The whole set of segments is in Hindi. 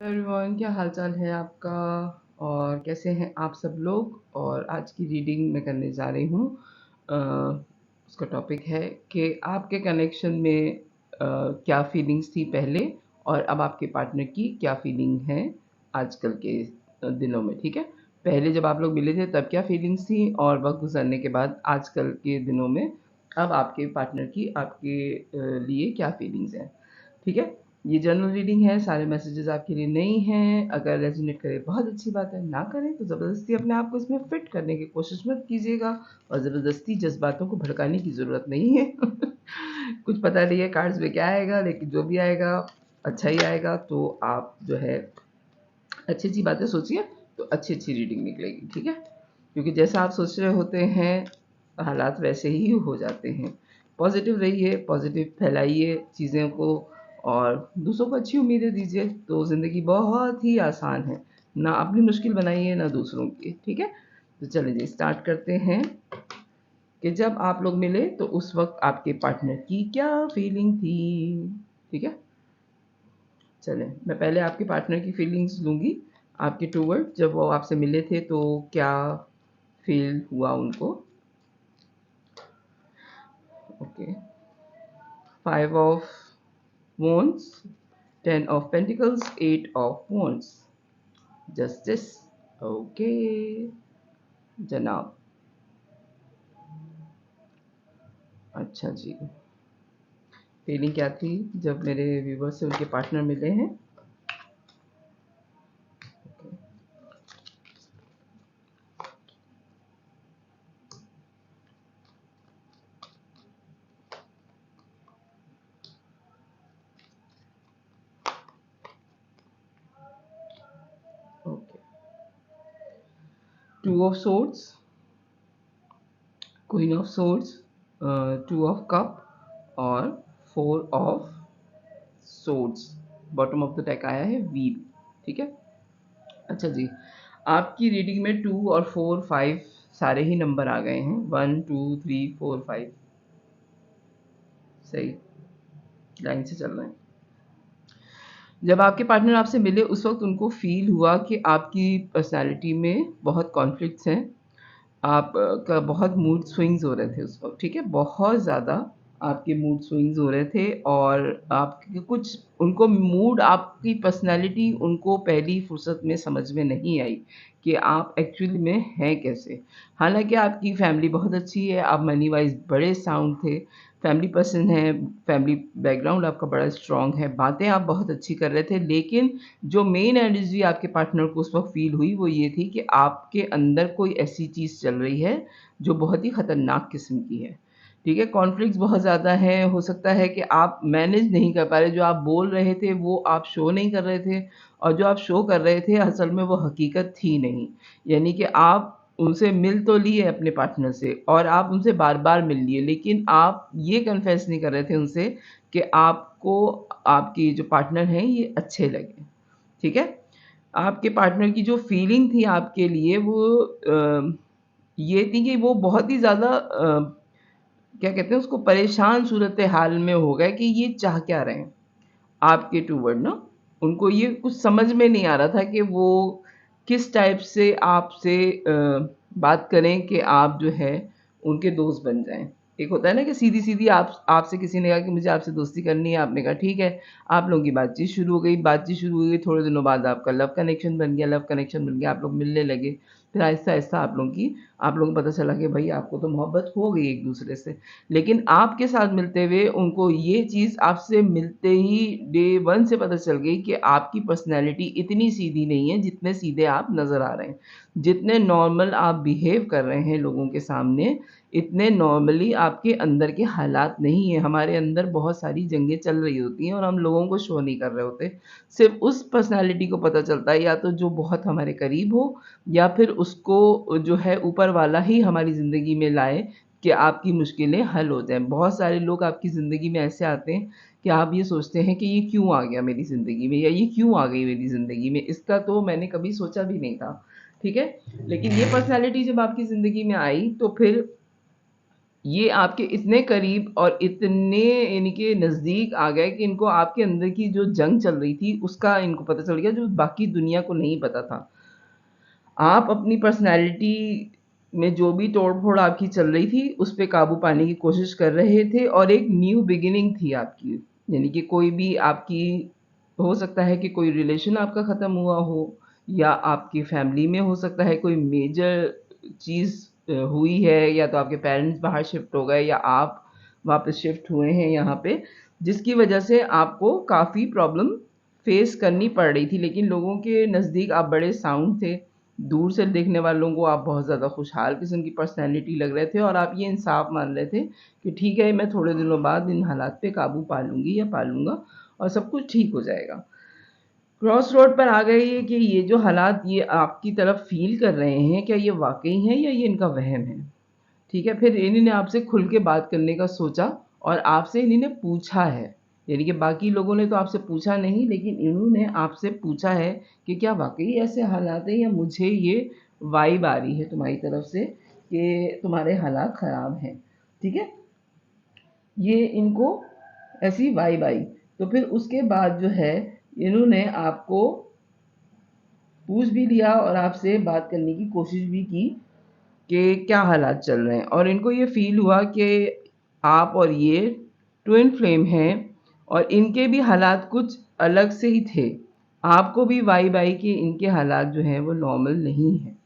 एवरीवन, क्या हाल चाल है आपका और कैसे हैं आप सब लोग। और आज की रीडिंग मैं करने जा रही हूँ। उसका टॉपिक है कि आपके कनेक्शन में क्या फीलिंग्स थी पहले और अब आपके पार्टनर की क्या फीलिंग है आजकल के दिनों में। ठीक है, पहले जब आप लोग मिले थे तब क्या फीलिंग्स थी और वक्त गुजरने के बाद आजकल के दिनों में अब आपके पार्टनर की आपके लिए क्या फीलिंग्स हैं। ठीक है, ये जनरल रीडिंग है, सारे मैसेजेस आपके लिए नहीं हैं। अगर रेजोनेट करे बहुत अच्छी बात है, ना करें तो ज़बरदस्ती अपने आप को इसमें फिट करने की कोशिश मत कीजिएगा और ज़बरदस्ती जज्बातों को भड़काने की ज़रूरत नहीं है। कुछ पता नहीं है कार्ड्स में क्या आएगा, लेकिन जो भी आएगा अच्छा ही आएगा। तो आप जो है अच्छी अच्छी बातें सोचिए तो अच्छी अच्छी रीडिंग निकलेगी। ठीक है, क्योंकि जैसा आप सोच रहे होते हैं हालात वैसे ही हो जाते हैं। पॉजिटिव रहिए, पॉजिटिव फैलाइए चीज़ों को और दूसरों को अच्छी उम्मीदें दीजिए तो ज़िंदगी बहुत ही आसान है। ना अपनी मुश्किल बनाइए ना दूसरों की। ठीक है, तो चलिए जी स्टार्ट करते हैं कि जब आप लोग मिले तो उस वक्त आपके पार्टनर की क्या फीलिंग थी। ठीक है, चलें मैं पहले आपके पार्टनर की फीलिंग्स लूँगी। आपके टूवर्ड जब वो आपसे मिले थे तो क्या फील हुआ उनको। Okay, 5 of wands, 10 of Pentacles, 8 of Wands, Justice। Okay जनाब, अच्छा जी, फीलिंग क्या थी जब मेरे व्यूवर से उनके पार्टनर मिले हैं। Okay, 2 of Swords, Queen of Swords, 2 of Cup और 4 of Swords। Bottom of the deck आया है व्हील। ठीक है, अच्छा जी, आपकी रीडिंग में 2 और 4 5 सारे ही नंबर आ गए हैं। 1 2 3 4 5 सही लाइन से चल रहे हैं। जब आपके पार्टनर आपसे मिले उस वक्त उनको फील हुआ कि आपकी पर्सनालिटी में बहुत कॉन्फ्लिक्ट्स हैं। आप का बहुत मूड स्विंग्स हो रहे थे उस वक्त। ठीक है, बहुत ज़्यादा आपके मूड स्विंग्स हो रहे थे और आपके कुछ उनको मूड आपकी पर्सनालिटी उनको पहली फुर्सत में समझ में नहीं आई कि आप एक्चुअली में हैं कैसे। हालांकि आपकी फैमिली बहुत अच्छी है, आप मनी वाइज बड़े साउंड थे, फैमिली पर्सन है, फैमिली बैकग्राउंड आपका बड़ा स्ट्रॉन्ग है, बातें आप बहुत अच्छी कर रहे थे। लेकिन जो मेन एनर्जी आपके पार्टनर को उस वक्त फील हुई वो ये थी कि आपके अंदर कोई ऐसी चीज़ चल रही है जो बहुत ही ख़तरनाक किस्म की है। ठीक है, कॉन्फ्लिक्ट्स बहुत ज़्यादा हैं, हो सकता है कि आप मैनेज नहीं कर पा रहे, जो आप बोल रहे थे वो आप शो नहीं कर रहे थे और जो आप शो कर रहे थे असल में वो हकीकत थी नहीं। यानी कि आप उनसे मिल तो लिए अपने पार्टनर से और आप उनसे बार-बार मिल लिए, लेकिन आप ये कन्फेस नहीं कर रहे थे उनसे कि आपको आपकी जो पार्टनर हैं ये अच्छे लगे। ठीक है? आपके पार्टनर की जो फीलिंग थी आपके लिए वो ये थी कि वो बहुत ही ज़्यादा क्या कहते हैं उसको, परेशान सूरत-ए-हाल में हो गए कि ये चाह क्या रहे हैं आपके टूवर्ड ना। उनको ये कुछ समझ में नहीं आ रहा था कि वो किस टाइप से आपसे बात करें कि आप जो है उनके दोस्त बन जाएँ। एक होता है ना कि सीधी-सीधी आप आपसे किसी ने कहा कि मुझे आपसे दोस्ती करनी है, आपने कहा ठीक है, आप लोगों की बातचीत शुरू हो गई, थोड़े दिनों बाद आपका लव कनेक्शन बन गया, आप लोग मिलने लगे। फिर आहिस्ता-आहिस्ता आप लोगों को पता चला कि भई आपको तो मोहब्बत हो गई एक-दूसरे से। लेकिन आपके साथ मिलते हुए उनको ये चीज़ आपसे मिलते ही डे 1 से पता चल गई कि आपकी पर्सनैलिटी इतनी सीधी नहीं है जितने सीधे आप नज़र आ रहे हैं। जितने नॉर्मल आप बिहेव कर रहे हैं लोगों के सामने, इतने नॉर्मली आपके अंदर के हालात नहीं हैं। हमारे अंदर बहुत सारी जंगें चल रही होती हैं और हम लोगों को शो नहीं कर रहे होते। सिर्फ़ उस पर्सनैलिटी को पता चलता है या तो जो बहुत हमारे करीब हो या फिर उसको जो है ऊपर वाला ही हमारी ज़िंदगी में लाए कि आपकी मुश्किलें हल हो जाएँ। बहुत सारे लोग आपकी ज़िंदगी में ऐसे आते हैं कि आप ये सोचते हैं कि ये क्यों आ गया मेरी ज़िंदगी में या ये क्यों आ गई मेरी ज़िंदगी में, इसका तो मैंने कभी सोचा भी नहीं था। ठीक है? लेकिन ये पर्सनैलिटी जब आपकी ज़िंदगी में आई तो फिर ये आपके इतने करीब और इतने इनके नज़दीक आ गए कि इनको आपके अंदर की जो जंग चल रही थी उसका इनको पता चल गया, जो बाकी दुनिया को नहीं पता था। आप अपनी पर्सनैलिटी में जो भी तोड़-फोड़ आपकी चल रही थी, उस पे काबू पाने की कोशिश कर रहे थे और एक न्यू बिगिनिंग थी आपकी। यानी कि कोई भी आपकी हो सकता है कि कोई रिलेशन आपका ख़त्म हुआ हो या आपकी फैमिली में हो सकता है कोई मेजर चीज़ हुई है, या तो आपके पेरेंट्स बाहर शिफ्ट हो गए या आप वापस शिफ्ट हुए हैं यहाँ पे, जिसकी वजह से आपको काफ़ी प्रॉब्लम फेस करनी पड़ रही थी। लेकिन लोगों के नज़दीक आप बड़े साउंड थे, दूर से देखने वालों को आप बहुत ज़्यादा खुशहाल किस्म की पर्सनैलिटी लग रहे थे और आप ये इंसाफ मान रहे थे कि ठीक है, मैं थोड़े दिनों बाद इन हालात पे काबू पा लूँगी या पा लूँगा और सब कुछ ठीक हो जाएगा। क्रॉस रोड पर आ गए ये कि ये जो हालात ये आपकी तरफ फ़ील कर रहे हैं, क्या ये वाक़ई हैं या ये इनका वहम है? ठीक है, फिर इन्होंने आपसे खुल के बात करने का सोचा और आपसे इन्होंने पूछा है। यानी कि बाकी लोगों ने तो आपसे पूछा नहीं, लेकिन इन्होंने आपसे पूछा है कि क्या वाक़ई ऐसे हालात हैं या मुझे ये वाइब आ रही है तुम्हारी तरफ से कि तुम्हारे हालात ख़राब हैं। ठीक है? ये इनको ऐसी वाइब आई। तो फिर उसके बाद जो है इन्होंने आपको पूछ भी लिया और आपसे बात करने की कोशिश भी की कि क्या हालात चल रहे हैं, और इनको ये फ़ील हुआ कि आप और ये ट्विन फ्लेम हैं और इनके भी हालात कुछ अलग से ही थे। आपको भी वाइब आई कि इनके हालात जो हैं वो नॉर्मल नहीं हैं।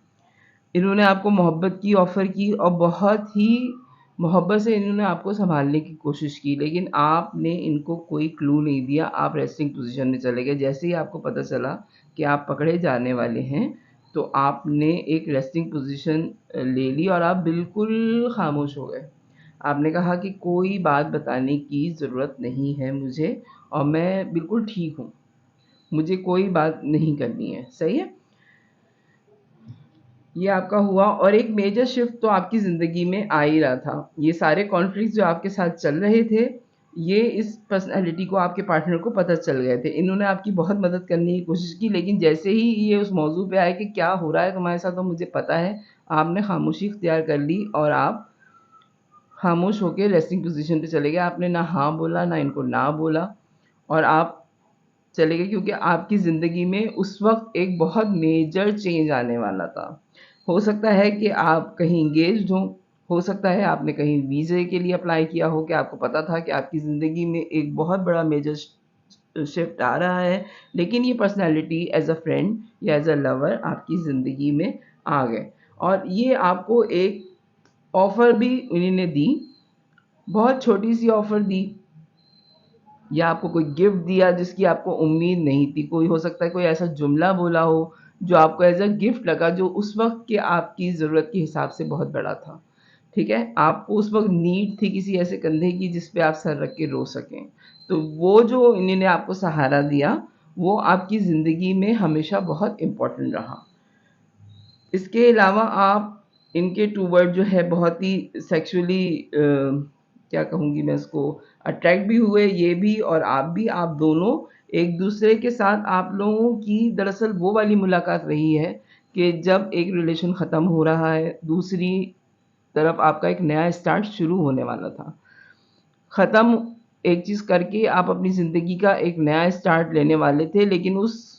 इन्होंने आपको मोहब्बत की ऑफ़र की और बहुत ही मोहब्बत से इन्होंने आपको सँभालने की कोशिश की, लेकिन आपने इनको कोई क्लू नहीं दिया, आप रेस्टिंग पोज़ीशन में चले गए। जैसे ही आपको पता चला कि आप पकड़े जाने वाले हैं, तो आपने एक रेस्टिंग पोज़ीशन ले ली और आप बिल्कुल ख़ामोश हो गए। आपने कहा कि कोई बात बताने की ज़रूरत नहीं है मुझे और मैं बिल्कुल ठीक हूँ, मुझे कोई बात नहीं करनी है। सही है? ये आपका हुआ और एक मेजर शिफ्ट तो आपकी ज़िंदगी में आ ही रहा था। ये सारे कॉन्फ्लिक्ट्स जो आपके साथ चल रहे थे, ये इस पर्सनैलिटी को आपके पार्टनर को पता चल गए थे। इन्होंने आपकी बहुत मदद करने की कोशिश की, लेकिन जैसे ही ये उस मौज़ू पे आए कि क्या हो रहा है तुम्हारे साथ और मुझे पता है, आपने खामोशी इख्तियार कर ली और आप खामोश होके रेस्टिंग पोज़ीशन पे चले गए। आपने ना हाँ बोला, ना इनको ना बोला और आप चले गए, क्योंकि आपकी ज़िंदगी में उस वक़्त एक बहुत मेजर चेंज आने वाला था। हो सकता है कि आप कहीं एंगेज्ड हों, हो सकता है आपने कहीं वीज़े के लिए अप्लाई किया हो कि आपको पता था कि आपकी ज़िंदगी में एक बहुत बड़ा मेजर शिफ्ट आ रहा है, लेकिन ये पर्सनैलिटी एज़ अ फ्रेंड या एज़ अ लवर आपकी ज़िंदगी में आ गए और ये आपको एक ऑफ़र भी इन्होंने दी, बहुत छोटी-सी ऑफ़र दी या आपको कोई गिफ्ट दिया जिसकी आपको उम्मीद नहीं थी। कोई हो सकता है कोई ऐसा जुमला बोला हो जो आपको एज़ अ गिफ्ट लगा, जो उस वक़्त के आपकी ज़रूरत के हिसाब से बहुत बड़ा था। ठीक है? आपको उस वक़्त नीड थी किसी ऐसे कंधे की जिस पे आप सर रख के रो सकें। तो वो जो इन्होंने आपको सहारा दिया, वो आपकी ज़िंदगी में हमेशा बहुत इम्पोर्टेंट रहा। इसके अलावा आप इनके टूवर्ड जो है बहुत ही सेक्सुअली क्या कहूँगी मैं इसको, अट्रैक्ट भी हुए ये भी और आप दोनों एक-दूसरे के साथ आप लोगों की दरअसल वो वाली मुलाकात रही है कि जब एक रिलेशन ख़त्म हो रहा है, दूसरी तरफ आपका एक नया स्टार्ट शुरू होने वाला था। ख़त्म एक चीज़ करके आप अपनी ज़िंदगी का एक नया स्टार्ट लेने वाले थे, लेकिन उस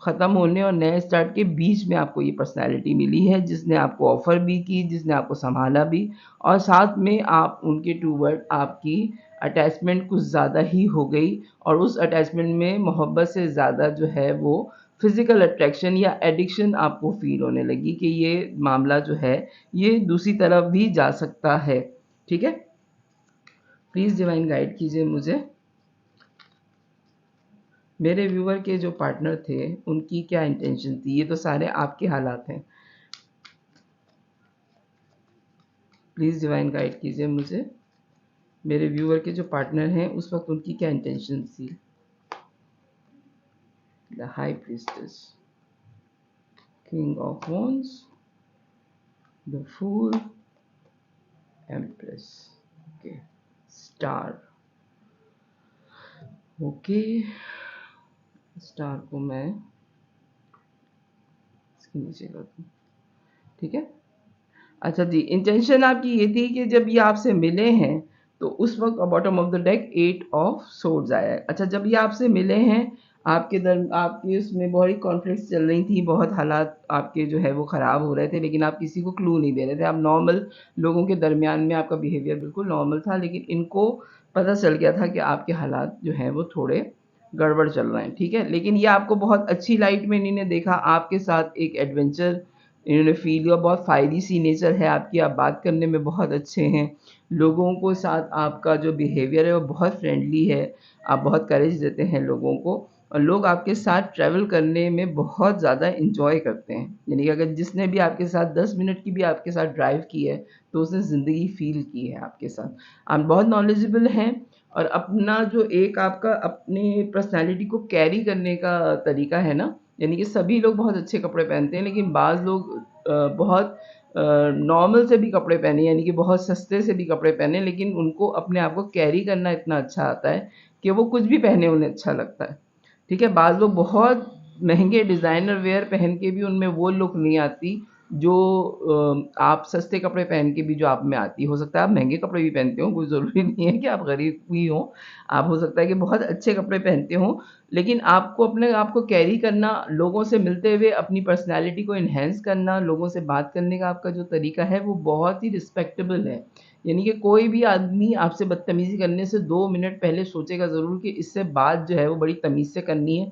ख़त्म होने और नए स्टार्ट के बीच में आपको ये पर्सनैलिटी मिली है, जिसने आपको ऑफ़र भी की, जिसने आपको सँभाला भी और साथ में आप उनके टूवर्ड आपकी अटैचमेंट कुछ ज़्यादा ही हो गई और उस अटैचमेंट में मोहब्बत से ज़्यादा जो है वो फ़िज़िकल अट्रैक्शन या एडिक्शन आपको फ़ील होने लगी कि ये मामला जो है, ये दूसरी तरफ भी जा सकता है। ठीक है? प्लीज़ डिवाइन गाइड कीजिए मुझे। मेरे व्यूअर के जो पार्टनर थे, उनकी क्या इंटेंशन थी? ये तो सारे आपके हालात हैं। प्लीज़ डिवाइन गाइड कीजिए मुझे। मेरे व्यूअर के जो पार्टनर हैं, उस वक़्त उनकी क्या इंटेंशन थी? The high priestess, king of wands, the fool, empress, okay, star. Okay, star को मैं इसके नीचे कर दूँ। ठीक है? अच्छा जी, इंटेंशन आपकी ये थी कि जब ये आपसे मिले हैं, तो उस वक़्त bottom of the deck 8 of swords आया है। अच्छा, जब ये आपसे मिले हैं, आपके उसमें बहुत ही कॉन्फ्लिक्ट्स चल रही थी, बहुत हालात आपके जो है वो ख़राब हो रहे थे, लेकिन आप किसी को क्लू नहीं दे रहे थे। आप नॉर्मल लोगों के दरमियान में आपका बिहेवियर बिल्कुल नॉर्मल था, लेकिन इनको पता चल गया था कि आपके हालात जो हैं वो थोड़े गड़बड़ चल रहे हैं, ठीक है? लेकिन ये आपको बहुत अच्छी लाइट में इन्होंने देखा, आपके साथ एक एडवेंचर इन्होंने फ़ील किया, बहुत फ़ायरी सी नेचर है आपकी, आप बात करने में बहुत अच्छे हैं, लोगों को साथ आपका जो बिहेवियर है वो बहुत फ्रेंडली है, आप बहुत करेज देते हैं लोगों को और लोग आपके साथ ट्रैवल करने में बहुत ज़्यादा एन्जॉय करते हैं। यानी कि अगर जिसने भी आपके साथ 10 मिनट की भी आपके साथ ड्राइव की है, तो उसने ज़िंदगी फ़ील की है आपके साथ। आप बहुत नॉलेजेबल हैं और अपना जो एक आपका अपनी पर्सनैलिटी को कैरी करने का तरीका है ना, यानी कि सभी लोग बहुत अच्छे कपड़े पहनते हैं, लेकिन बाज़ लोग बहुत नॉर्मल से भी कपड़े पहने, यानी कि बहुत सस्ते से भी कपड़े पहने, लेकिन उनको अपने आप को कैरी करना इतना अच्छा आता है कि वो कुछ भी पहने उन्हें अच्छा लगता है। ठीक है? बाज़ लोग बहुत महँगे डिज़ाइनर वियर पहन के भी उनमें वो लुक नहीं आती जो आप सस्ते कपड़े पहन के भी जो आप में आती है। हो सकता है आप महँगे कपड़े भी पहनते हो, कोई ज़रूरी नहीं है कि आप गरीब ही हो। आप हो सकता है कि बहुत अच्छे कपड़े पहनते हो, लेकिन आपको अपने आप को कैरी करना, लोगों से मिलते हुए अपनी पर्सनैलिटी को एनहांस करना, लोगों से बात करने का आपका जो तरीका है वो बहुत ही रिस्पेक्टेबल है। यानी कि कोई भी आदमी आपसे बदतमीज़ी करने से 2 मिनट पहले सोचेगा ज़रूर कि इससे बात जो है वो बड़ी तमीज़ से करनी है,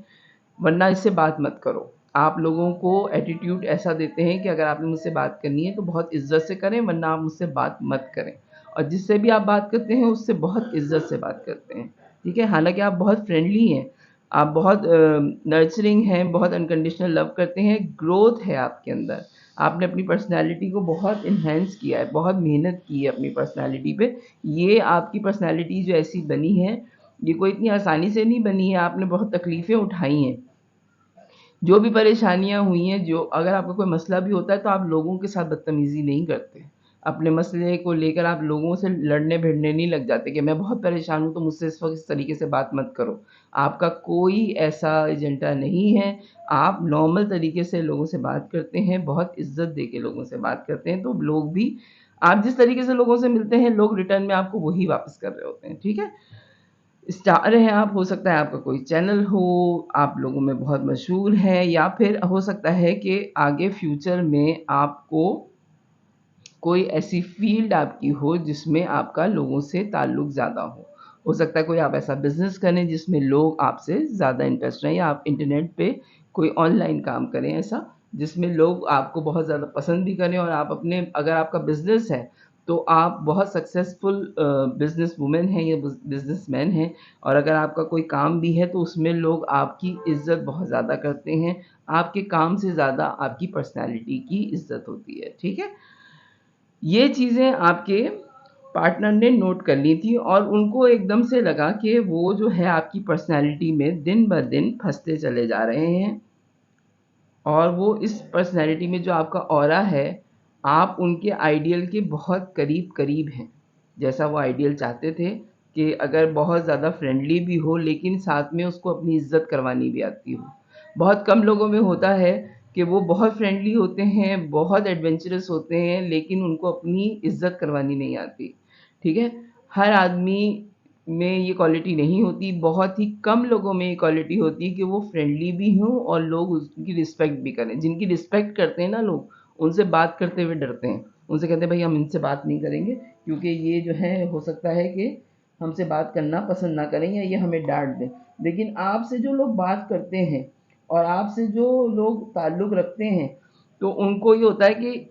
वरना इससे बात मत करो। आप लोगों को एटीट्यूड ऐसा देते हैं कि अगर आपने मुझसे बात करनी है तो बहुत इज़्ज़त से करें, वरना आप मुझसे बात मत करें। और जिससे भी आप बात करते हैं उससे बहुत इज़्ज़त से बात करते हैं, ठीक है? हालाँकि आप बहुत फ्रेंडली हैं, आप बहुत नर्चरिंग हैं, बहुत अनकंडीशनल लव करते हैं, ग्रोथ है आपके अंदर। आपने अपनी पर्सनैलिटी को बहुत एनहांस किया है, बहुत मेहनत की है अपनी पर्सनैलिटी पे। ये आपकी पर्सनैलिटी जो ऐसी बनी है, ये कोई इतनी आसानी से नहीं बनी है, आपने बहुत तकलीफ़ें उठाई हैं। जो भी परेशानियाँ हुई हैं, जो अगर आपका कोई मसला भी होता है तो आप लोगों के साथ बदतमीज़ी नहीं करते। अपने मसले को लेकर आप लोगों से लड़ने-भिड़ने नहीं लग जाते कि मैं बहुत परेशान हूँ तो मुझसे इस वक़्त इस तरीके से बात मत करो। आपका कोई ऐसा एजेंडा नहीं है, आप नॉर्मल तरीके से लोगों से बात करते हैं, बहुत इज़्ज़त देके लोगों से बात करते हैं, तो लोग भी आप जिस तरीके से लोगों से मिलते हैं, लोग रिटर्न में आपको वही वापस कर रहे होते हैं, ठीक है? स्टार हैं आप, हो सकता है आपका कोई चैनल हो, आप लोगों में बहुत मशहूर हैं या फिर हो सकता है कि आगे फ्यूचर में आपको कोई ऐसी फ़ील्ड आपकी हो जिसमें आपका लोगों से ताल्लुक ज़्यादा हो। हो सकता है कोई आप ऐसा बिज़नेस करें जिसमें लोग आपसे ज़्यादा इंटरेस्ट रहें या आप इंटरनेट पे कोई ऑनलाइन काम करें ऐसा, जिसमें लोग आपको बहुत ज़्यादा पसंद भी करें और आप अपने अगर आपका बिज़नेस है, तो आप बहुत सक्सेसफुल बिज़नेस वुमन हैं या बिज़नेसमैन हैं और अगर आपका कोई काम भी है तो उसमें लोग आपकी इज़्ज़त बहुत ज़्यादा करते हैं। आपके काम से ज़्यादा आपकी पर्सनैलिटी की इज़्ज़त होती है, ठीक है? ये चीज़ें आपके पार्टनर ने नोट कर ली थी और उनको एकदम से लगा कि वो जो है आपकी पर्सनैलिटी में दिन-ब-दिन फँसते चले जा रहे हैं और वो इस पर्सनैलिटी में जो आपका ऑरा है, आप उनके आइडियल के बहुत करीब-करीब हैं। जैसा वो आइडियल चाहते थे कि अगर बहुत ज़्यादा फ्रेंडली भी हो लेकिन साथ में उसको अपनी इज़्ज़त करवानी भी आती हो। बहुत कम लोगों में होता है कि वो बहुत फ्रेंडली होते हैं, बहुत एडवेंचरस होते हैं लेकिन उनको अपनी इज़्ज़त करवानी नहीं आती, ठीक है? हर आदमी में ये क्वालिटी नहीं होती, बहुत ही कम लोगों में ये क्वालिटी होती है कि वो फ्रेंडली भी हों और लोग उसकी रिस्पेक्ट भी करें। जिनकी रिस्पेक्ट करते हैं ना लोग, उनसे बात करते हुए डरते हैं। उनसे कहते हैं भई हम इनसे बात नहीं करेंगे क्योंकि ये जो है हो सकता है कि हमसे बात करना पसंद ना करें या ये हमें डाँट दें। लेकिन आपसे जो लोग बात करते हैं और आपसे जो लोग ताल्लुक़ रखते हैं, तो उनको ये होता है कि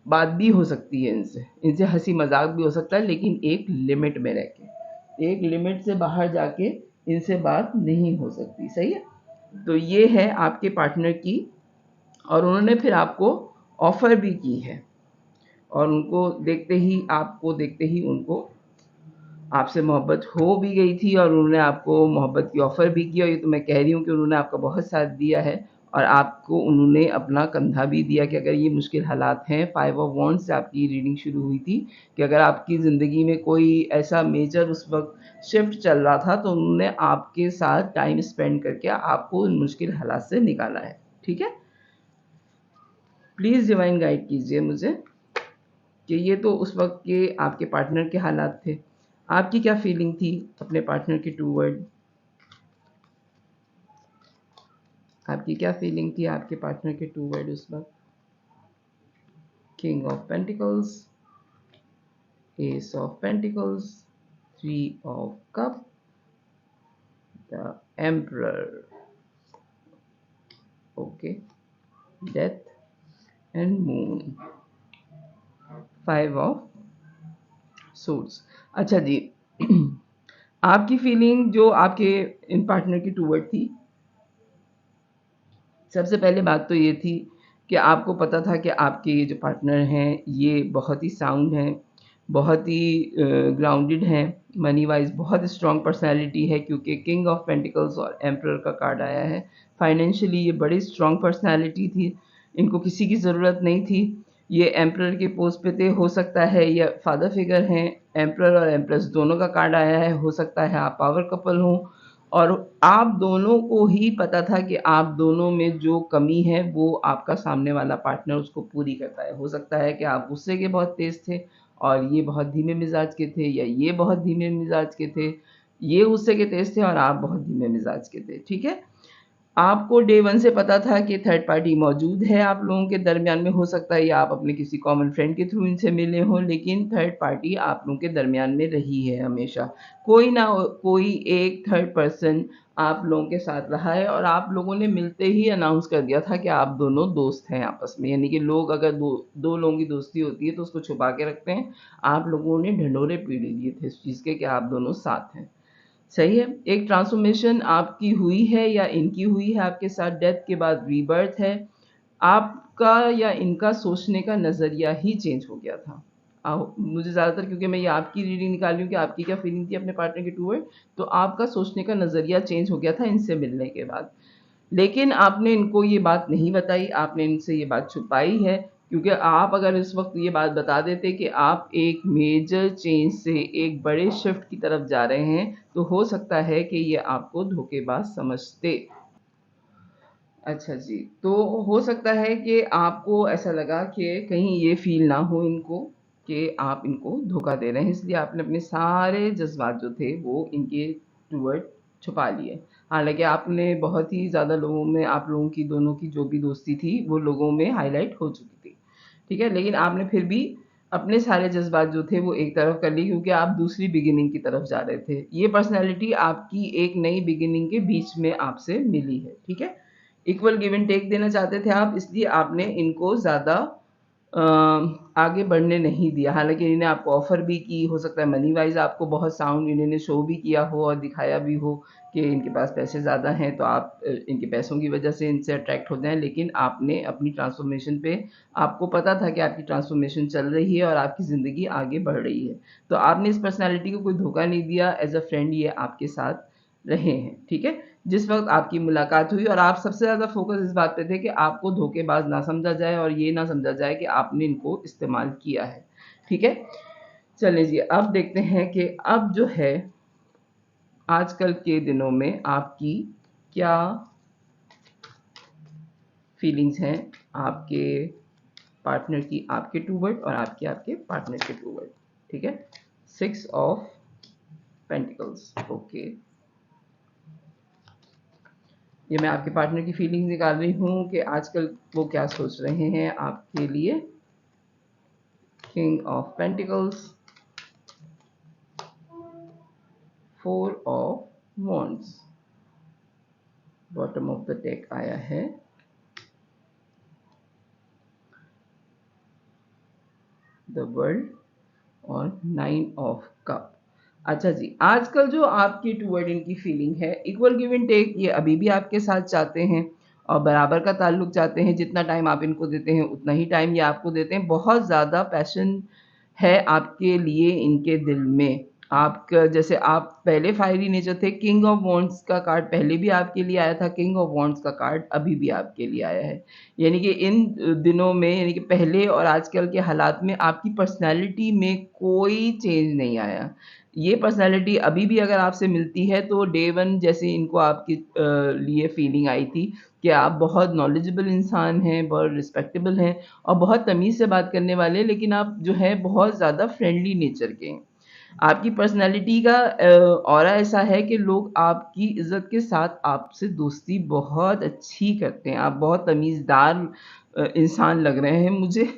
बात भी हो सकती है इनसे, इनसे हँसी-मज़ाक भी हो सकता है लेकिन एक लिमिट में रह के। एक लिमिट से बाहर जाके इनसे बात नहीं हो सकती, सही है? तो ये है आपके पार्टनर की और उन्होंने फिर आपको ऑफ़र भी की है और आपको देखते ही उनको आपसे मोहब्बत हो भी गई थी और उन्होंने आपको मोहब्बत की ऑफ़र भी की और ये तो मैं कह रही हूँ कि उन्होंने आपका बहुत साथ दिया है और आपको उन्होंने अपना कंधा भी दिया कि अगर ये मुश्किल हालात हैं, 5 ऑफ वॉन्ड्स से आपकी रीडिंग शुरू हुई थी कि अगर आपकी ज़िंदगी में कोई ऐसा मेजर उस वक़्त शिफ्ट चल रहा था, तो उन्होंने आपके साथ टाइम स्पेंड करके आपको उन मुश्किल हालात से निकाला है, ठीक है? प्लीज़ डिवाइन गाइड कीजिए मुझे। कि ये तो उस वक़्त के आपके पार्टनर के हालात थे। आपकी क्या फीलिंग थी अपने पार्टनर के टूवर्ड? आपकी क्या फीलिंग थी आपके पार्टनर के टूवर्ड उस वक़्त? King of pentacles, S of pentacles, 3 of cup, the emperor, okay, death and moon, 5 of suits. अच्छा जी, आपकी फीलिंग जो आपके इन पार्टनर की टूवर्ड थी, सबसे पहले बात तो ये थी कि आपको पता था कि आपके ये जो पार्टनर हैं ये बहुत ही साउंड हैं, बहुत ही ग्राउंडेड हैं, मनी वाइज बहुत स्ट्रॉन्ग पर्सनैलिटी है, क्योंकि किंग ऑफ पेंटिकल्स और एम्परर का कार्ड आया है। फाइनेंशियली ये बड़ी स्ट्रॉन्ग पर्सनैलिटी थी, इनको किसी की ज़रूरत नहीं थी। ये एम्परर के पोस्ट पे थे, हो सकता है ये फादर फिगर हैं। एम्परर और एम्प्रेस दोनों का कार्ड आया है, हो सकता है आप पावर कपल हों, और आप दोनों को ही पता था कि आप दोनों में जो कमी है वो आपका सामने वाला पार्टनर उसको पूरी करता है। हो सकता है कि आप गुस्से के बहुत तेज़ थे और ये बहुत धीमे मिजाज के थे, या ये बहुत धीमे मिजाज के थे, ये गुस्से के तेज़ थे और आप बहुत धीमे मिजाज के थे, ठीक है? आपको डे 1 से पता था कि थर्ड पार्टी मौजूद है आप लोगों के दरमियान में। हो सकता है या आप अपने किसी कॉमन फ्रेंड के थ्रू इनसे मिले हों, लेकिन थर्ड पार्टी आप लोगों के दरमियान में रही है हमेशा। कोई ना कोई एक थर्ड पर्सन आप लोगों के साथ रहा है, और आप लोगों ने मिलते ही अनाउंस कर दिया था कि आप दोनों दोस्त हैं आपस में। यानी कि लोग अगर दो लोगों की दोस्ती होती है तो उसको छुपा के रखते हैं। आप लोगों ने ढिंढोरे पीट दिए थे इस चीज़ के कि आप दोनों साथ हैं। सही है, एक ट्रांसफॉर्मेशन आपकी हुई है या इनकी हुई है आपके साथ, डेथ के बाद रीबर्थ है। आपका या इनका सोचने का नज़रिया ही चेंज हो गया था। मुझे ज़्यादातर, क्योंकि मैं ये आपकी रीडिंग निकाल रही हूँ कि आपकी क्या फीलिंग थी अपने पार्टनर के टूवर्ड, तो आपका सोचने का नज़रिया चेंज हो गया था इनसे मिलने के बाद। लेकिन आपने इनको ये बात नहीं बताई, आपने इनसे ये बात छुपाई है, क्योंकि आप अगर इस वक़्त ये बात बता देते कि आप एक मेजर चेंज से एक बड़े शिफ्ट की तरफ जा रहे हैं, तो हो सकता है कि ये आपको धोखेबाज समझते। अच्छा जी, तो हो सकता है कि आपको ऐसा लगा कि कहीं ये फ़ील ना हो इनको कि आप इनको धोखा दे रहे हैं, इसलिए आपने अपने सारे जज़्बात जो थे वो इनके टुवर्ड छुपा लिए। हालाँकि आपने बहुत ही ज़्यादा लोगों में, आप लोगों की दोनों की जो भी दोस्ती थी वो लोगों में हाइलाइट हो चुकी थी, ठीक है? लेकिन आपने फिर भी अपने सारे जज़्बात जो थे वो एक तरफ कर लिए, क्योंकि आप दूसरी बिगिनिंग की तरफ जा रहे थे। ये पर्सनैलिटी आपकी एक नई बिगिनिंग के बीच में आपसे मिली है, ठीक है? इक्वल गिव एंड टेक देना चाहते थे आप, इसलिए आपने इनको ज़्यादा आगे बढ़ने नहीं दिया। हालाँकि इन्होंने आपको ऑफ़र भी की, हो सकता है मनी वाइज़ आपको बहुत साउंड इन्होंने शो भी किया हो और दिखाया भी हो कि इनके पास पैसे ज़्यादा हैं, तो आप इनके पैसों की वजह से इनसे अट्रैक्ट हो जाएँ। लेकिन आपने अपनी ट्रांसफ़ॉर्मेशन पे, आपको पता था कि आपकी ट्रांसफ़ॉर्मेशन चल रही है और आपकी ज़िंदगी आगे बढ़ रही है। तो आपने इस पर्सनैलिटी को कोई धोखा नहीं दिया, एज़ अ फ्रेंड ये आपके साथ रहे हैं, ठीक है? जिस वक़्त आपकी मुलाकात हुई, और आप सबसे ज़्यादा फ़ोकस इस बात पे थे कि आपको धोखेबाज़ ना समझा जाए और ये ना समझा जाए कि आपने इनको इस्तेमाल किया है, ठीक है? चलिए जी, अब देखते हैं कि अब जो है आजकल के दिनों में आपकी क्या फीलिंग्स हैं आपके पार्टनर की आपके टूवर्ड और आपकी आपके पार्टनर के टूवर्ड, ठीक है? 6 ऑफ पेंटिकल्स, ओके। ये मैं आपके पार्टनर की फीलिंग निकाल रही हूँ कि आजकल वो क्या सोच रहे हैं आपके लिए। King of pentacles, 4 of wands, bottom of the deck आया है द वर्ल्ड और 9 ऑफ कप। अच्छा जी, आजकल जो आपकी टूवर्ड इनकी फीलिंग है, इक्वल गिव एंड टेक, ये अभी भी आपके साथ चाहते हैं और बराबर का ताल्लुक चाहते हैं। जितना टाइम आप इनको देते हैं उतना ही टाइम ये आपको देते हैं। बहुत ज़्यादा पैशन है आपके लिए इनके दिल में। आपका, जैसे आप पहले फायरी नेचर थे, किंग ऑफ वॉन्ड्स का कार्ड पहले भी आपके लिए आया था, किंग ऑफ वॉन्ड्स का कार्ड अभी भी आपके लिए आया है। यानी कि इन दिनों में, यानी कि पहले और आजकल के हालात में आपकी पर्सनैलिटी में कोई चेंज नहीं आया। ये पर्सनैलिटी अभी भी अगर आपसे मिलती है तो डे वन जैसे इनको आपके लिए फीलिंग आई थी कि आप बहुत नॉलेजेबल इंसान हैं, बहुत रिस्पेक्टेबल हैं और बहुत तमीज़ से बात करने वाले हैं, लेकिन आप जो है बहुत ज़्यादा फ्रेंडली नेचर के हैं। आपकी पर्सनैलिटी का ऑरा ऐसा है कि लोग आपकी इज़्ज़त के साथ आपसे दोस्ती बहुत अच्छी करते हैं। आप बहुत तमीज़दार इंसान लग रहे हैं मुझे।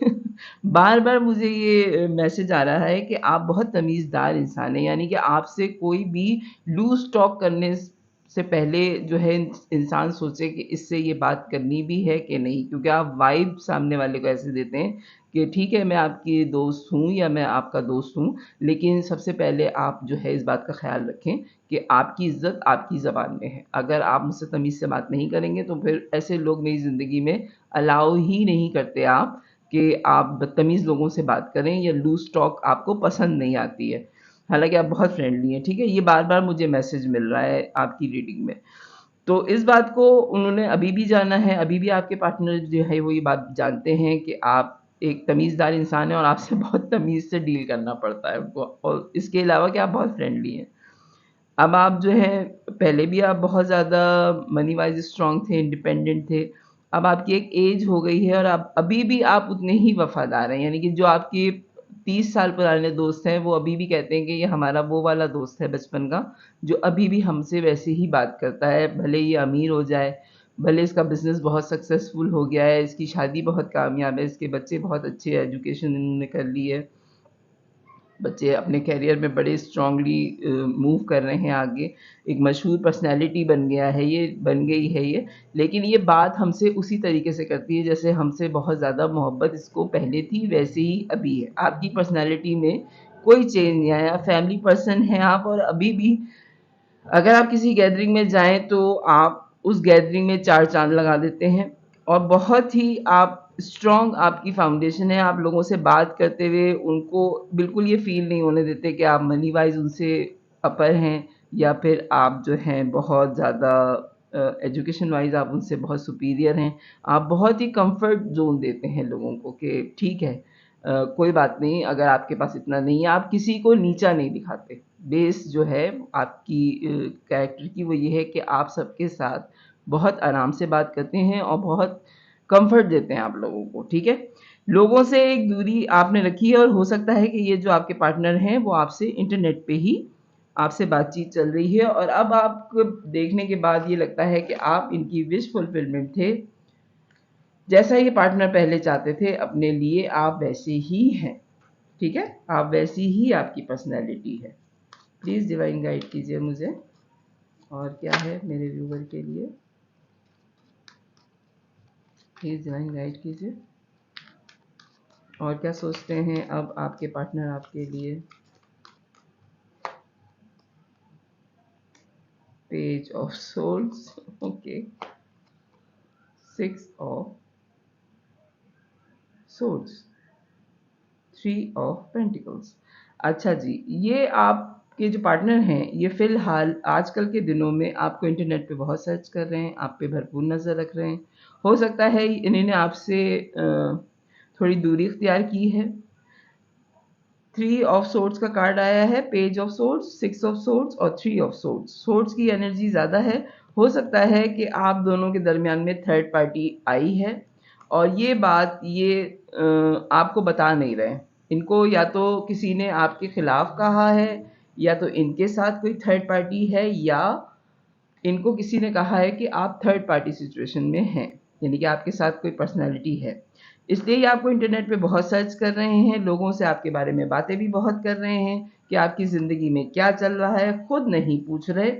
बार-बार मुझे ये मैसेज आ रहा है कि आप बहुत तमीज़दार इंसान हैं, यानी कि आपसे कोई भी लूज़ टॉक करने से पहले जो है इंसान सोचे कि इससे ये बात करनी भी है कि नहीं, क्योंकि आप वाइब सामने वाले को ऐसे देते हैं कि ठीक है, मैं आपकी दोस्त हूँ या मैं आपका दोस्त हूँ, लेकिन सबसे पहले आप जो है इस बात का ख़्याल रखें कि आपकी इज़्ज़त आपकी ज़बान में है। अगर आप मुझसे तमीज़ से बात नहीं करेंगे तो फिर ऐसे लोग मेरी ज़िंदगी में अलाउ ही नहीं करते आप कि आप बदतमीज़ लोगों से बात करें या लूज़ टॉक आपको पसंद नहीं आती है। हालाँकि आप बहुत फ्रेंडली हैं, ठीक है? ये बार-बार मुझे मैसेज मिल रहा है आपकी रीडिंग में। तो इस बात को उन्होंने अभी भी जाना है, अभी भी आपके पार्टनर जो है वो ये बात जानते हैं कि आप एक तमीज़दार इंसान हैं और आपसे बहुत तमीज़ से डील करना पड़ता है उनको, और इसके अलावा कि आप बहुत फ्रेंडली हैं। अब आप जो है पहले भी आप बहुत ज़्यादा मनी वाइज़ स्ट्रॉन्ग थे, इंडिपेंडेंट थे। अब आपकी एक एज हो गई है और आप अभी भी आप उतने ही वफ़ादार हैं। यानी कि जो आपके 30 साल पुराने दोस्त हैं, वो अभी भी कहते हैं कि ये हमारा वो वाला दोस्त है बचपन का, जो अभी भी हमसे वैसे ही बात करता है। भले ये अमीर हो जाए, भले इसका बिज़नेस बहुत सक्सेसफुल हो गया है, इसकी शादी बहुत कामयाब है, इसके बच्चे बहुत अच्छे एजुकेशन इन्होंने कर ली है। बच्चे अपने करियर में बड़े स्ट्रॉन्गली मूव कर रहे हैं आगे, एक मशहूर पर्सनैलिटी बन गई है ये, लेकिन ये बात हमसे उसी तरीके से करती है जैसे हमसे बहुत ज़्यादा मोहब्बत इसको पहले थी, वैसे ही अभी है। आपकी पर्सनैलिटी में कोई चेंज नहीं आया, फैमिली पर्सन हैं आप और अभी भी अगर आप किसी गैदरिंग में जाएँ तो आप उस गैदरिंग में 4 चाँद लगा देते हैं और बहुत ही आप स्ट्रॉन्ग आपकी फाउंडेशन है। आप लोगों से बात करते हुए उनको बिल्कुल ये फ़ील नहीं होने देते कि आप मनी वाइज़ उनसे अपर हैं या फिर आप जो हैं बहुत ज़्यादा एजुकेशन वाइज़ आप उनसे बहुत सुपीरियर हैं। आप बहुत ही कम्फ़र्ट ज़ोन देते हैं लोगों को कि ठीक है, कोई बात नहीं, अगर आपके पास इतना नहीं है, आप किसी को नीचा नहीं दिखाते। बेस जो है आपकी कैरेक्टर की वो ये है कि आप सबके साथ बहुत आराम से बात करते हैं और बहुत कम्फ़र्ट देते हैं आप लोगों को, ठीक है? लोगों से एक दूरी आपने रखी है और हो सकता है कि ये जो आपके पार्टनर हैं वो आपसे इंटरनेट पे ही आपसे बातचीत चल रही है और अब आपको देखने के बाद ये लगता है कि आप इनकी विश फुलफिलमेंट थे। जैसा ये पार्टनर पहले चाहते थे अपने लिए, आप वैसे ही हैं, ठीक है? आप वैसी ही आपकी पर्सनैलिटी है। प्लीज़ डिवाइन गाइड कीजिए मुझे। और क्या है मेरे व्यूवर के लिए? प्लीज़ डिवाइन गाइड कीजिए। और क्या सोचते हैं अब आपके पार्टनर आपके लिए? Page of souls, okay. 6 of swords, 3 of pentacles. अच्छा जी, ये आपके जो पार्टनर हैं, ये फ़िलहाल आजकल के दिनों में आपको इंटरनेट पे बहुत सर्च कर रहे हैं, आप पे भरपूर नज़र रख रहे हैं। हो सकता है इन्होंने आपसे थोड़ी दूरी इख्तियार की है। 3 ऑफ सोर्ड्स का कार्ड आया है, page of swords, 6 of swords और 3 ऑफ सोर्ड्स। सोर्ड्स की एनर्जी ज़्यादा है। हो सकता है कि आप दोनों के दरमियान में थर्ड पार्टी आई है और ये बात ये आपको बता नहीं रहे। इनको या तो किसी ने आपके खिलाफ कहा है या तो इनके साथ कोई थर्ड पार्टी है या इनको किसी ने कहा है कि आप थर्ड पार्टी सिचुएशन में हैं, यानी कि आपके साथ कोई पर्सनैलिटी है। इसलिए ये आपको इंटरनेट पे बहुत सर्च कर रहे हैं, लोगों से आपके बारे में बातें भी बहुत कर रहे हैं कि आपकी ज़िंदगी में क्या चल रहा है, खुद नहीं पूछ रहे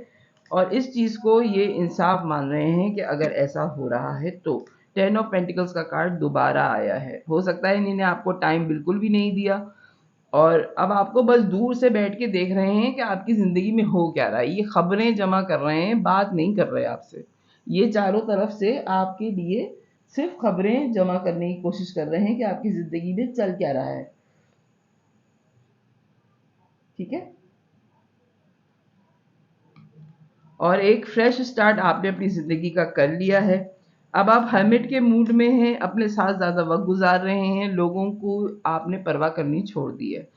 और इस चीज़ को ये इंसाफ मान रहे हैं कि अगर ऐसा हो रहा है तो। 10 ऑफ पेंटिकल्स का कार्ड दोबारा आया है। हो सकता है इन्होंने आपको टाइम बिल्कुल भी नहीं दिया और अब आपको बस दूर से बैठ के देख रहे हैं कि आपकी ज़िंदगी में हो क्या रहा है। ये खबरें जमा कर रहे हैं, बात नहीं कर रहे आपसे। ये चारों तरफ से आपके लिए सिर्फ़ खबरें जमा करने की कोशिश कर रहे हैं कि आपकी ज़िंदगी में चल क्या रहा है। ठीक है? और एक फ्रेश स्टार्ट आपने अपनी ज़िंदगी का कर लिया है। अब आप हर्मिट के मूड में हैं, अपने साथ ज़्यादा वक़्त गुज़ार रहे हैं, लोगों को आपने परवाह करनी छोड़ दी है।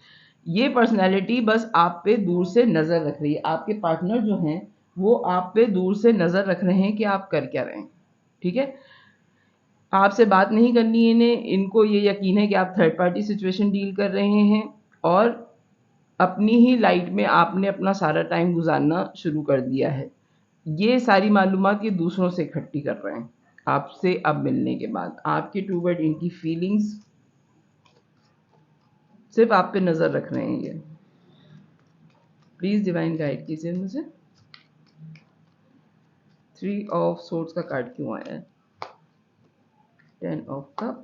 ये पर्सनैलिटी बस आप पे दूर से नज़र रख रही है। आपके पार्टनर जो हैं वो आप पे दूर से नज़र रख रहे हैं कि आप कर क्या रहे हैं, ठीक है? आपसे बात नहीं करनी है इन्हें, इनको ये यकीन है कि आप थर्ड पार्टी सिचुएशन डील कर रहे हैं और अपनी ही लाइट में आपने अपना सारा टाइम गुजारना शुरू कर दिया है। ये सारी मालूमात ये दूसरों से इकट्ठी कर रहे हैं आपसे अब मिलने के बाद। आपके टूवर्ड इनकी फीलिंग्स सिर्फ आप पे नज़र रख रहे हैं ये। प्लीज़ डिवाइन गाइड कीजिए मुझे। 3 ऑफ सोर्ड्स का कार्ड क्यों आया है? 10 of cup,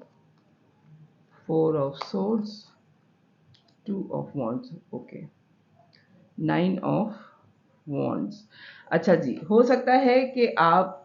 4 of swords, 2 of wands, okay, 9 of wands. अच्छा जी, हो सकता है कि आप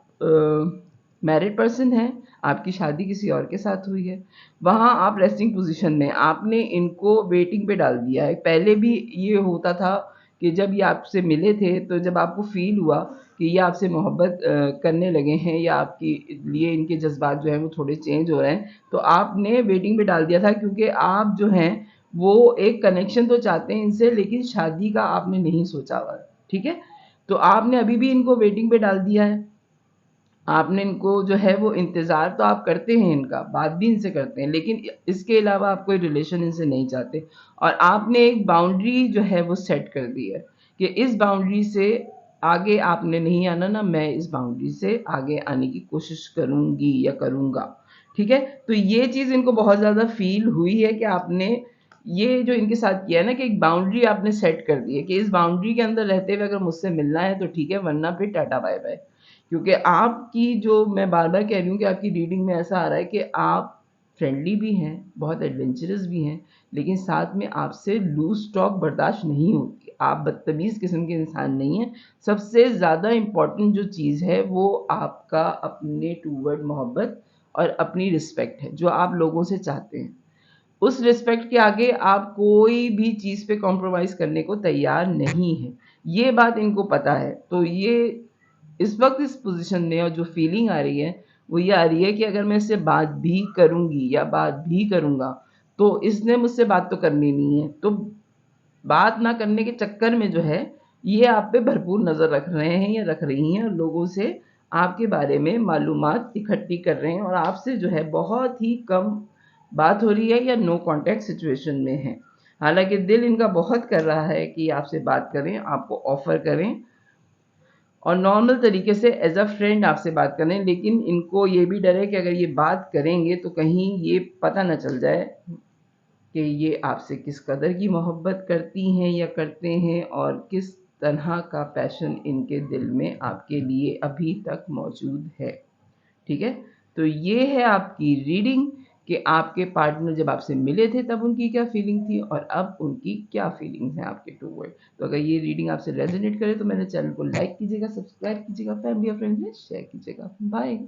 मैरिड पर्सन हैं, आपकी शादी किसी और के साथ हुई है, वहाँ आप रेस्टिंग पोजीशन में, आपने इनको वेटिंग पे डाल दिया है। पहले भी ये होता था कि जब ये आपसे मिले थे तो जब आपको फील हुआ कि ये आपसे मोहब्बत करने लगे हैं या आपके लिए इनके जज्बात जो हैं वो थोड़े चेंज हो रहे हैं, तो आपने वेटिंग पे डाल दिया था क्योंकि आप जो हैं वो एक कनेक्शन तो चाहते हैं इनसे, लेकिन शादी का आपने नहीं सोचा हुआ, ठीक है? तो आपने अभी भी इनको वेटिंग पे डाल दिया है। आपने इनको जो है वो इंतज़ार तो आप करते हैं इनका, बात भी इनसे करते हैं, लेकिन इसके अलावा आप कोई रिलेशन इनसे नहीं चाहते और आपने एक बाउंड्री जो है वो सेट कर दी है कि इस बाउंड्री से आगे आपने नहीं आना, ना मैं इस बाउंड्री से आगे आने की कोशिश करूँगी या करूँगा, ठीक है? तो ये चीज़ इनको बहुत ज़्यादा फ़ील हुई है कि आपने ये जो इनके साथ किया है ना कि एक बाउंड्री आपने सेट कर दी है कि इस बाउंड्री के अंदर रहते हुए अगर मुझसे मिलना है तो ठीक है, वरना फिर टाटा बाय बाय। क्योंकि आपकी जो मैं बार-बार कह रही हूँ कि आपकी रीडिंग में ऐसा आ रहा है कि आप फ्रेंडली भी हैं, बहुत एडवेंचरस भी हैं, लेकिन साथ में आपसे लूज़ टॉक बर्दाश्त नहीं होती। आप बदतमीज़ किस्म के इंसान नहीं हैं। सबसे ज़्यादा इम्पोर्टेंट जो चीज़ है वो आपका अपने टूवर्ड मोहब्बत और अपनी रिस्पेक्ट है, जो आप लोगों से चाहते हैं। उस रिस्पेक्ट के आगे आप कोई भी चीज़ पे कॉम्प्रोमाइज़ करने को तैयार नहीं हैं। ये बात इनको पता है। तो ये इस वक़्त इस पोज़ीशन में और जो फ़ीलिंग आ रही है, वो ये आ रही है कि अगर मैं इससे बात भी करूँगी या बात भी करूँगा, तो इसने मुझसे बात तो करनी नहीं है। तो बात ना करने के चक्कर में जो है, ये आप पे भरपूर नज़र रख रहे हैं या रख रही हैं और लोगों से आपके बारे में मालूमात इकट्ठी कर रहे हैं और आपसे जो है बहुत ही कम बात हो रही है या नो कॉन्टैक्ट सिचुएशन में हैं। हालाँकि दिल इनका बहुत कर रहा है कि आपसे बात करें, आपको ऑफ़र करें और नॉर्मल तरीके से एज़ अ फ्रेंड आपसे बात करें, लेकिन इनको ये भी डर है कि अगर ये बात करेंगे तो कहीं ये पता ना चल जाए कि ये आपसे किस कदर की मोहब्बत करती हैं या करते हैं और किस तरह का पैशन इनके दिल में आपके लिए अभी तक मौजूद है, ठीक है? तो ये है आपकी रीडिंग कि आपके पार्टनर जब आपसे मिले थे तब उनकी क्या फीलिंग थी और अब उनकी क्या फीलिंग्स हैं आपके टूवर्ड। तो अगर ये रीडिंग आपसे रेजोनेट करे तो मेरे चैनल को लाइक कीजिएगा, सब्सक्राइब कीजिएगा, फैमिली और फ्रेंड्स में शेयर कीजिएगा। बाय।